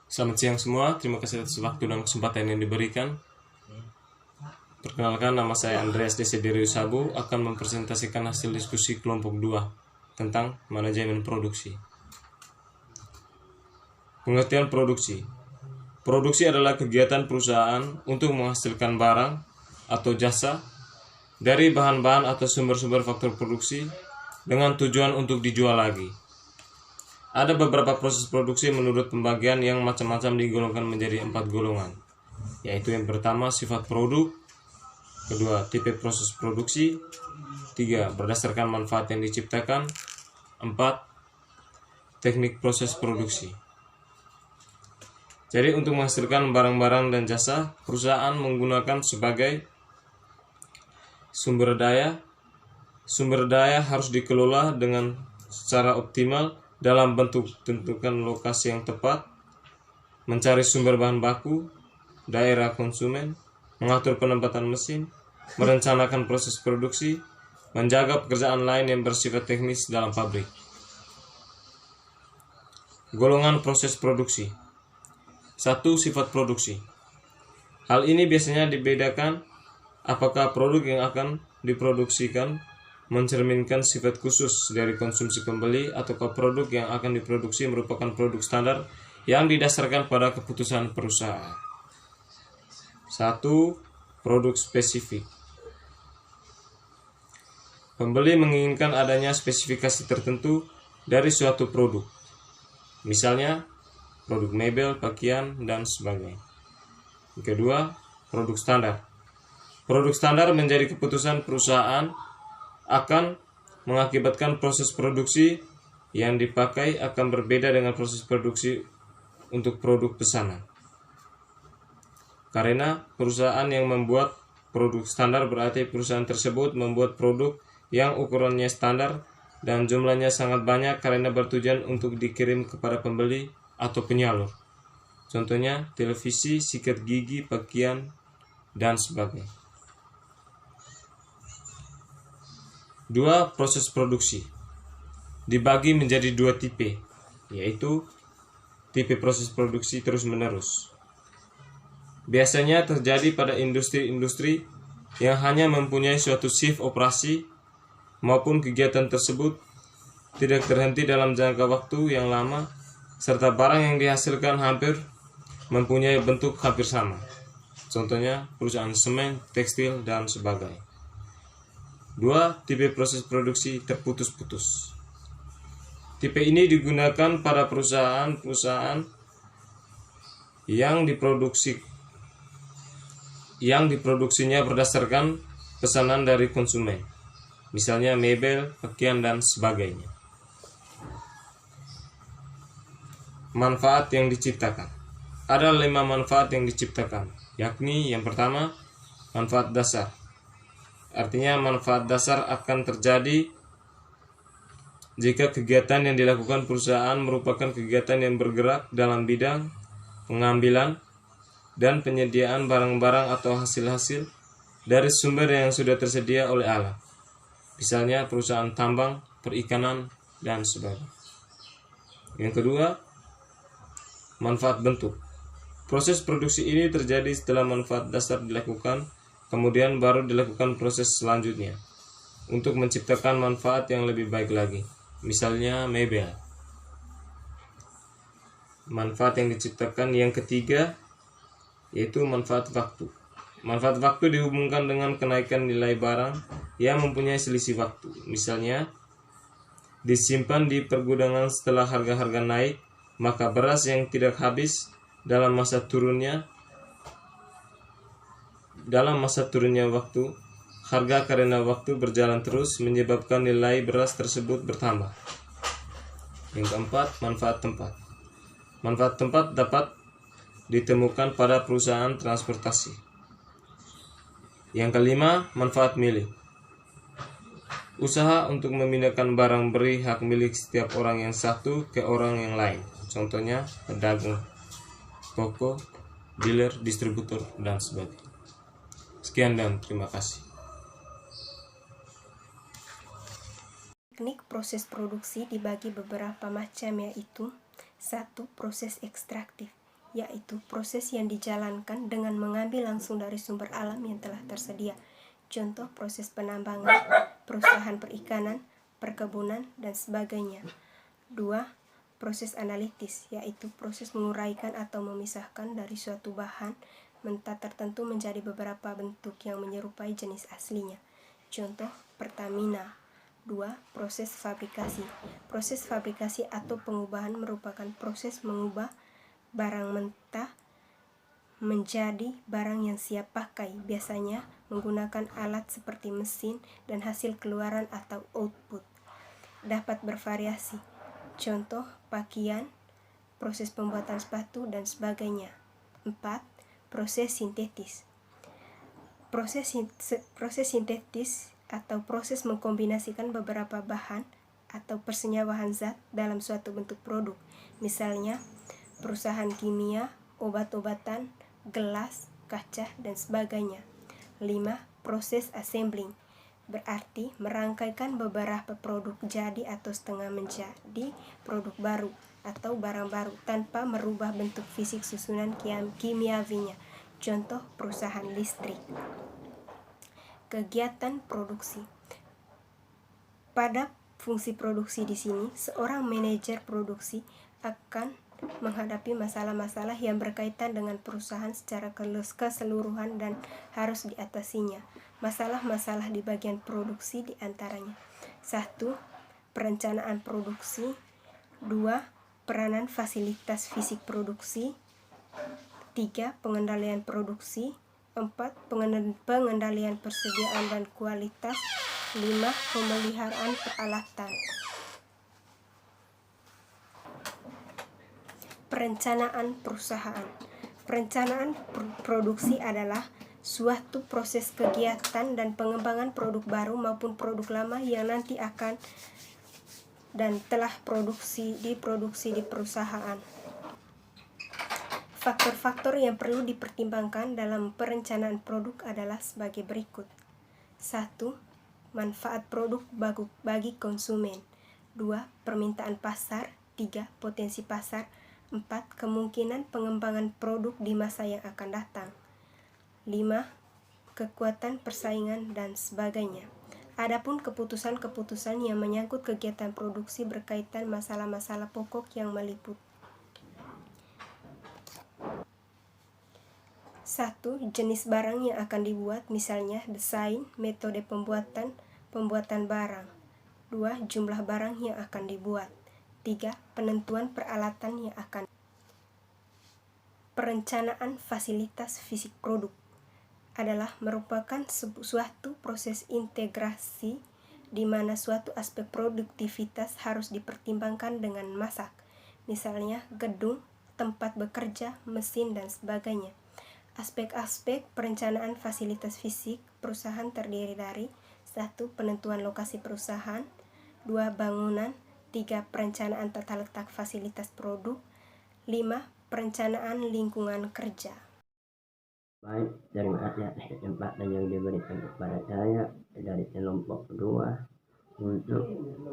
Selamat siang semua, terima kasih atas waktu dan kesempatan yang diberikan. Perkenalkan, nama saya Andreas Desiderius Sabu akan mempresentasikan hasil diskusi kelompok 2 tentang manajemen produksi. Pengertian produksi. Produksi adalah kegiatan perusahaan untuk menghasilkan barang atau jasa dari bahan-bahan atau sumber-sumber faktor produksi dengan tujuan untuk dijual lagi. Ada beberapa proses produksi menurut pembagian yang macam-macam digolongkan menjadi 4 golongan, yaitu yang pertama sifat produk, kedua tipe proses produksi, 3 berdasarkan manfaat yang diciptakan, 4 teknik proses produksi. Jadi untuk menghasilkan barang-barang dan jasa, perusahaan menggunakan sebagai sumber daya. Sumber daya harus dikelola dengan secara optimal dalam bentuk tentukan lokasi yang tepat, mencari sumber bahan baku, daerah konsumen, mengatur penempatan mesin, merencanakan proses produksi, menjaga pekerjaan lain yang bersifat teknis dalam pabrik. Golongan proses produksi. 1. Sifat produksi. Hal ini biasanya dibedakan apakah produk yang akan diproduksikan mencerminkan sifat khusus dari konsumsi pembeli ataukah produk yang akan diproduksi merupakan produk standar yang didasarkan pada keputusan perusahaan. 1. Produk spesifik. Pembeli menginginkan adanya spesifikasi tertentu dari suatu produk. Misalnya, produk mebel, pakaian, dan sebagainya. Kedua, produk standar. Produk standar menjadi keputusan perusahaan akan mengakibatkan proses produksi yang dipakai akan berbeda dengan proses produksi untuk produk pesanan. Karena perusahaan yang membuat produk standar berarti perusahaan tersebut membuat produk yang ukurannya standar dan jumlahnya sangat banyak karena bertujuan untuk dikirim kepada pembeli atau penyalur. Contohnya televisi, sikat gigi, pakaian, dan sebagainya. 2. Proses produksi. Dibagi menjadi 2 tipe, yaitu tipe proses produksi terus-menerus. Biasanya terjadi pada industri-industri yang hanya mempunyai suatu shift operasi maupun kegiatan tersebut tidak terhenti dalam jangka waktu yang lama serta barang yang dihasilkan hampir mempunyai bentuk hampir sama. Contohnya perusahaan semen, tekstil, dan sebagainya. 2. Tipe proses produksi terputus-putus. Tipe ini digunakan pada perusahaan-perusahaan yang diproduksinya berdasarkan pesanan dari konsumen. Misalnya mebel, pakaian, dan sebagainya. Manfaat yang diciptakan. Ada 5 manfaat yang diciptakan, yakni yang pertama, manfaat dasar. Artinya manfaat dasar akan terjadi jika kegiatan yang dilakukan perusahaan merupakan kegiatan yang bergerak dalam bidang pengambilan dan penyediaan barang-barang atau hasil-hasil dari sumber yang sudah tersedia oleh alam. Misalnya perusahaan tambang, perikanan, dan sebagainya. Yang kedua, manfaat bentuk. Proses produksi ini terjadi setelah manfaat dasar dilakukan, kemudian baru dilakukan proses selanjutnya untuk menciptakan manfaat yang lebih baik lagi. Misalnya mebel. Manfaat yang diciptakan yang ketiga yaitu manfaat waktu. Manfaat waktu dihubungkan dengan kenaikan nilai barang yang mempunyai selisih waktu. Misalnya disimpan di pergudangan setelah harga-harga naik, maka beras yang tidak habis dalam masa turunnya waktu, harga karena waktu berjalan terus menyebabkan nilai beras tersebut bertambah. Yang keempat, manfaat tempat. Manfaat tempat dapat ditemukan pada perusahaan transportasi. Yang kelima, manfaat milik. Usaha untuk memindahkan barang beri hak milik setiap orang yang satu ke orang yang lain. Contohnya pedagang, toko, dealer, distributor, dan sebagainya. Sekian dan terima kasih. Teknik proses produksi dibagi beberapa macam, yaitu 1. Proses ekstraktif. yaitu proses yang dijalankan dengan mengambil langsung dari sumber alam yang telah tersedia. Contoh proses penambangan, perusahaan perikanan, perkebunan, dan sebagainya. 2. Proses analitis, yaitu proses menguraikan atau memisahkan dari suatu bahan mentah tertentu menjadi beberapa bentuk yang menyerupai jenis aslinya. Contoh Pertamina. 2. Proses fabrikasi. Proses fabrikasi atau pengubahan merupakan proses mengubah barang mentah menjadi barang yang siap pakai, biasanya menggunakan alat seperti mesin dan hasil keluaran atau output dapat bervariasi. Contoh pakaian, proses pembuatan sepatu, dan sebagainya. 4. Proses sintetis. Proses sintetis atau proses mengkombinasikan beberapa bahan atau persenyawan zat dalam suatu bentuk produk. Misalnya, perusahaan kimia, obat-obatan, gelas, kaca, dan sebagainya. 5. Proses assembling. Berarti merangkaikan beberapa produk jadi atau setengah menjadi produk baru atau barang baru tanpa merubah bentuk fisik susunan kimiawinya. Contoh perusahaan listrik. Kegiatan produksi. Pada fungsi produksi di sini, seorang manajer produksi akan menghadapi masalah-masalah yang berkaitan dengan perusahaan secara keseluruhan dan harus diatasinya. Masalah-masalah di bagian produksi diantaranya: 1. Perencanaan produksi. 2. Peranan fasilitas fisik produksi. 3. Pengendalian produksi. 4. Pengendalian persediaan dan kualitas. 5. Pemeliharaan peralatan. Perencanaan perusahaan. Perencanaan produksi adalah suatu proses kegiatan dan pengembangan produk baru maupun produk lama yang nanti akan dan telah diproduksi di perusahaan. Faktor-faktor yang perlu dipertimbangkan dalam perencanaan produk adalah sebagai berikut. 1. Manfaat produk bagi konsumen. 2. Permintaan pasar. 3. Potensi pasar. 4. Kemungkinan pengembangan produk di masa yang akan datang. 5. Kekuatan persaingan dan sebagainya. Adapun keputusan-keputusan yang menyangkut kegiatan produksi berkaitan masalah-masalah pokok yang meliputi 1. Jenis barang yang akan dibuat, misalnya desain, metode pembuatan barang. 2. Jumlah barang yang akan dibuat. 3. Penentuan peralatan yang akan. Perencanaan fasilitas fisik produk adalah merupakan suatu proses integrasi di mana suatu aspek produktivitas harus dipertimbangkan dengan masak, misalnya gedung, tempat bekerja, mesin, dan sebagainya. Aspek-aspek perencanaan fasilitas fisik perusahaan terdiri dari 1. Penentuan lokasi perusahaan. 2. Bangunan. 3. Perencanaan tata letak fasilitas produk. 5. Perencanaan lingkungan kerja. Baik, terima kasih atas kesempatan yang diberikan kepada saya dari kelompok kedua untuk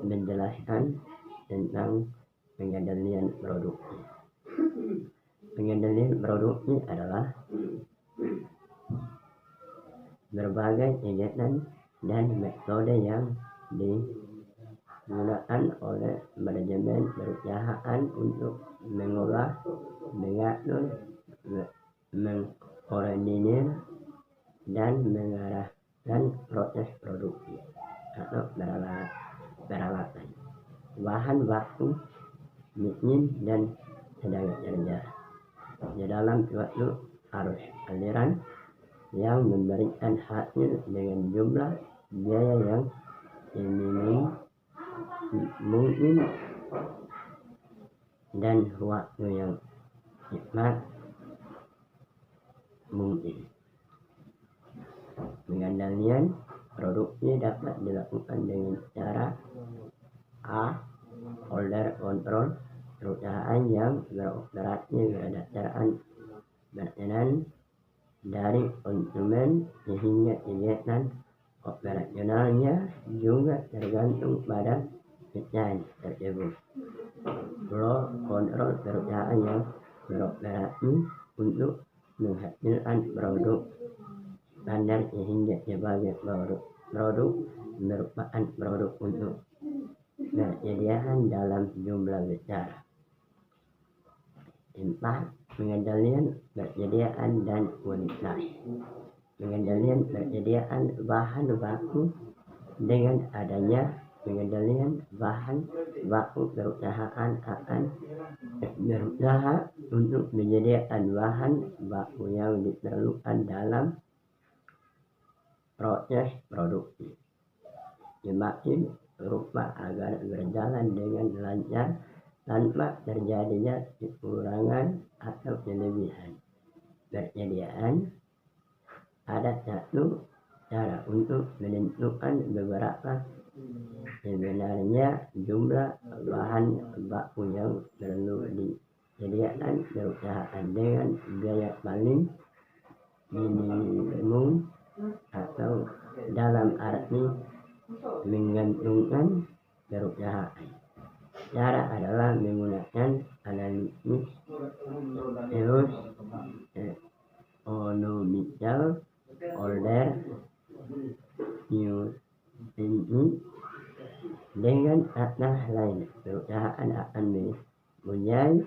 menjelaskan tentang pengendalian produksi. Pengendalian produksi adalah berbagai kegiatan dan metode yang digunakan oleh manajemen perusahaan untuk mengolah, mengatur, mengkoordinir, dan mengarahkan proses produksi atau peralatan, bahan baku, mesin, dan tenaga kerja di dalam suatu arus aliran yang memberikan hasil dengan jumlah biaya yang minimum mungkin dan waktu yang cepat mungkin. Pengendalian produksi dapat dilakukan dengan cara A. Order control. Perusahaan yang beroperasi berdasarkan pesanan dari konsumen sehingga kegiatan operasionalnya juga tergantung pada pesanan tersebut. Flow control. Perusahaan yang beroperasi untuk menghasilkan produk standar sehingga sebagai produk merupakan produk untuk persediaan dalam jumlah besar. 4. Pengendalian persediaan dan kualitas. Pengendalian persediaan bahan baku. Dengan adanya pengendalian bahan baku, perusahaan akan berusaha untuk menyediakan bahan baku yang diperlukan dalam proses produksi semakin rupa agar berjalan dengan lancar tanpa terjadinya kekurangan atau kelebihan persediaan. Ada satu cara untuk menentukan beberapa sebenarnya jumlah bahan baku yang perlu disediakan perusahaan dengan biaya paling minimum atau dalam arti menguntungkan perusahaan. Cara adalah menggunakan analisis ekonomikal order unit. Dengan kata lain, perusahaan akan mempunyai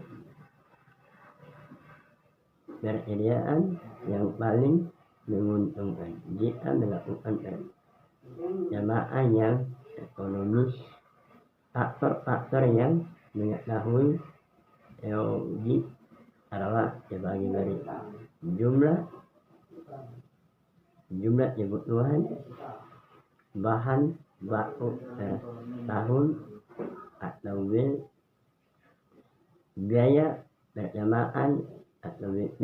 persediaan yang paling menguntungkan jika melakukan persamaan yang ekonomis. Faktor-faktor yang mengetahui logik adalah sebagai berikut: jumlah kebutuhan bahan baku per tahun atau biaya persamaan atau BP,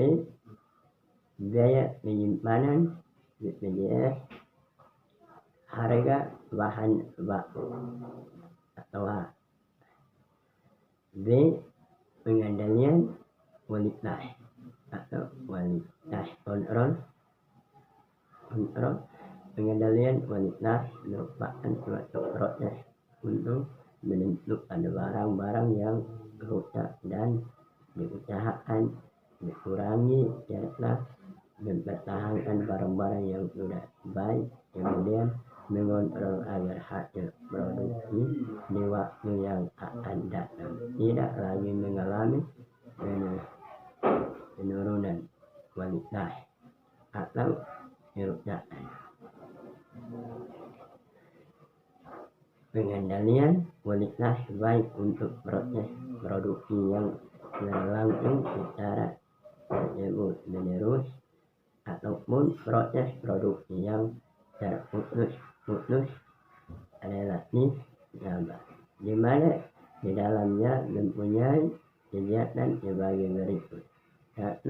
biaya penyimpanan BPJS, harga bahan baku atau H. B. Pengendalian kualitas atau kualitas kontrol. Pengendalian kualitas merupakan suatu proses untuk menentukan barang-barang yang rusak dan diusahakan dikurangi serta mempertahankan barang-barang yang sudah baik, kemudian mengontrol agar hasil produksi di waktu yang akan datang tidak lagi mengalami penurunan kualitas atau kerusakan. Pengendalian kualitas baik untuk proses produksi yang berlangsung secara terus menerus ataupun proses produksi yang terputus relatif lambat, di mana di dalamnya mempunyai kegiatan sebagai berikut. 1.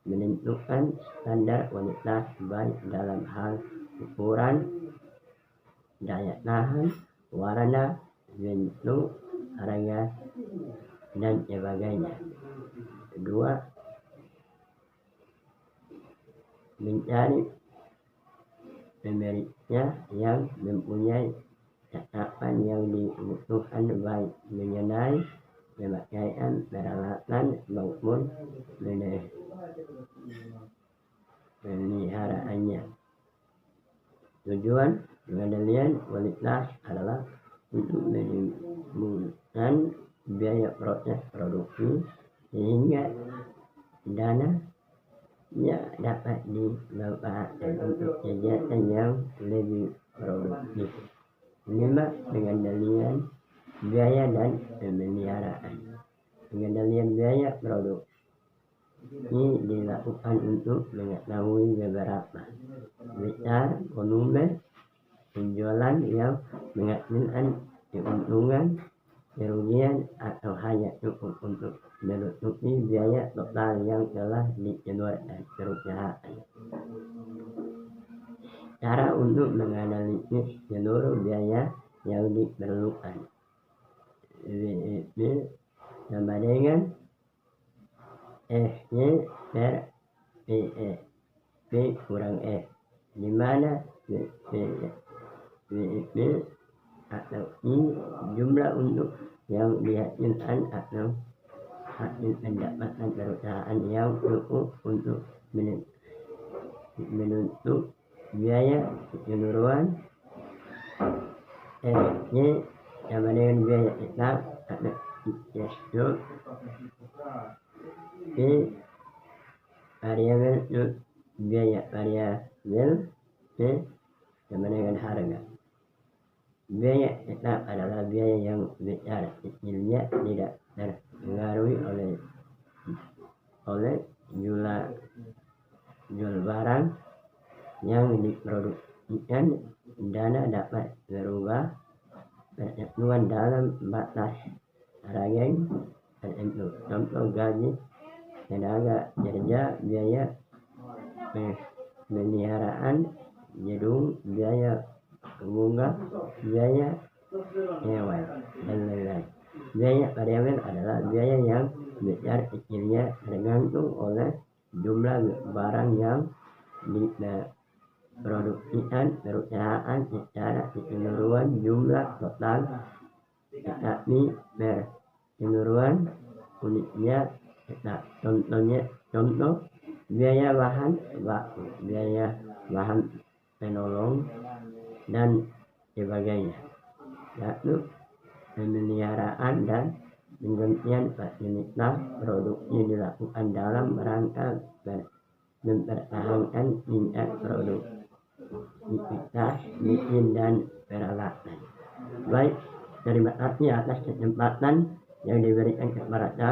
Menentukan standar kualitas baik dalam hal ukuran, daya tahan, warna, bentuk, harga, dan sebagainya. 2. Mencari pemiliknya yang mempunyai cakapan yang dibutuhkan baik mengenai pemakaian peralatan maupun pemeliharaannya. Tujuan pengendalian kualitas adalah untuk menimbulkan biaya proses produksi sehingga dananya dapat dimanfaatkan untuk kegiatan yang lebih produktif. 5. Pengendalian biaya dan pemeliharaan. Pengendalian biaya produk ini dilakukan untuk mengetahui beberapa besar volume penjualan yang menghasilkan keuntungan, kerugian, atau hanya cukup untuk menutupi biaya total yang telah dikeluarkan perusahaan. Cara untuk menganalisis seluruh biaya yang diperlukan. WEP sama dengan F-nya per PE, P kurang F, di mana WEP atau I jumlah untuk yang dihasilkan atau pendapatan perusahaan yang cukup untuk menutup biaya keseluruhan ini sama dengan biaya tetap atau itu di variabel biaya variabel sama dengan harga. Biaya tetap adalah biaya yang besar kecilnya tidak terpengaruhi oleh jual barang yang diproduksikan. Dana dapat berubah persatuan dalam batas harga tertentu. Contoh gaji tenaga kerja, biaya pemeliharaan gedung, biaya bunga, biaya hewan, dan lain-lain. Biaya variabel adalah biaya yang besar kecilnya tergantung oleh jumlah barang yang diproduksikan perusahaan secara keseluruhan, jumlah total, tetapi keseluruhan unitnya tetap. Contoh biaya bahan baku, biaya bahan penolong, dan sebagainya. Yaitu pemeliharaan dan penggantian fasilitas produksi dilakukan dalam rangka mempertahankan tingkat produktivitas mesin dan peralatan. Baik, terima kasih atas kesempatan yang diberikan kepada saya.